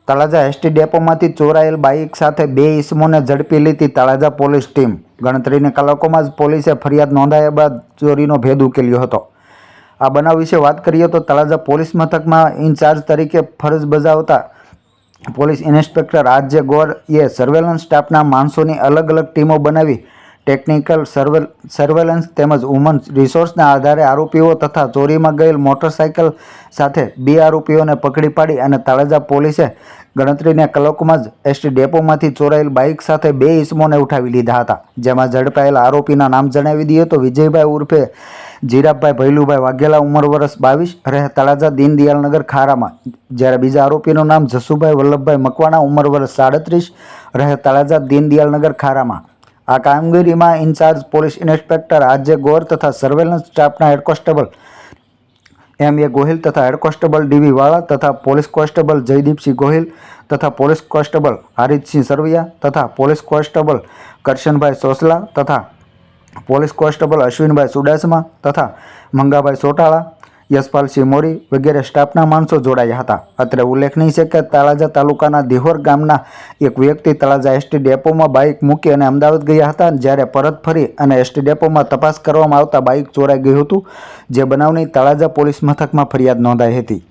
Talaja ST ડેપોમાંથી ચોરાયેલ bike સાથે 2 ઇસમોને ઝડપી લીધી તળાજા પોલીસ ટીમ। ગણતરીની કલાકોમાં જ પોલીસે ફરિયાદ નોંધાયા બાદ ચોરીનો ભેદ ઉકેલ્યો હતો। આ બનાવ વિશે વાત કરીએ તો તળાજા પોલીસ મથકમાં ઇન્ચાર્જ તરીકે ફરજ બજાવતા પોલીસ ઇન્સ્પેક્ટર આર.જે. ગોરે સર્વેલન્સ સ્ટાફના માણસોની અલગ અલગ ટીમો બનાવી ટેકનિકલ સર્વેલન્સ તેમજ હ્યુમન રિસોર્સના આધારે આરોપીઓ તથા ચોરીમાં ગયેલ મોટરસાયકલ સાથે 2 આરોપીઓને પકડી પાડી અને તળાજા પોલીસે ગણતરીના કલાકોમાં જ એસટી ડેપોમાંથી ચોરાયેલ બાઇક સાથે 2 ઇસમોને ઉઠાવી લીધા હતા। જેમાં ઝડપાયેલા આરોપીના નામ જણાવી દઈએ તો વિજયભાઈ ઉર્ફે જીરાભાઈ ભૈલુભાઈ વાઘેલા, ઉંમર વર્ષ 22, રહે તળાજા દીનદયાળનગર ખારામાં। જ્યારે બીજા આરોપીનું નામ જસુભાઈ વલ્લભભાઈ મકવાણા, ઉંમર વર્ષ 37, રહે તળાજા દીનદયાળનગર ખારામાં। આ કામગીરીમાં ઇન્ચાર્જ પોલીસ ઇન્સ્પેક્ટર આર.જે. ગોર તથા સર્વેલન્સ સ્ટાફના હેડ કોન્સ્ટેબલ એમ.એ. ગોહિલ તથા હેડ કોન્સ્ટેબલ ડી.વી. વાળા તથા પોલીસ કોન્સ્ટેબલ જયદીપસિંહ ગોહિલ તથા પોલીસ કોન્સ્ટેબલ હારિતસિંહ સરવૈયા તથા પોલીસ કોન્સ્ટેબલ કરશનભાઈ સોસલા તથા પોલીસ કોન્સ્ટેબલ અશ્વિનભાઈ ચુડાસમા તથા મંગાભાઈ સોટાળા, યશપાલસિંહ મોરી વગેરે સ્ટાફના માણસો જોડાયા હતા। અત્રે ઉલ્લેખનીય છે કે તળાજા તાલુકાના દિહોર ગામના એક વ્યક્તિ તળાજા એસટી ડેપોમાં બાઇક મૂકી અને અમદાવાદ ગયા હતા। જ્યારે પરત ફરી અને એસટી ડેપોમાં તપાસ કરવામાં આવતા બાઇક ચોરાઈ ગયું હતું, જે બનાવની તળાજા પોલીસ મથકમાં ફરિયાદ નોંધાઈ હતી।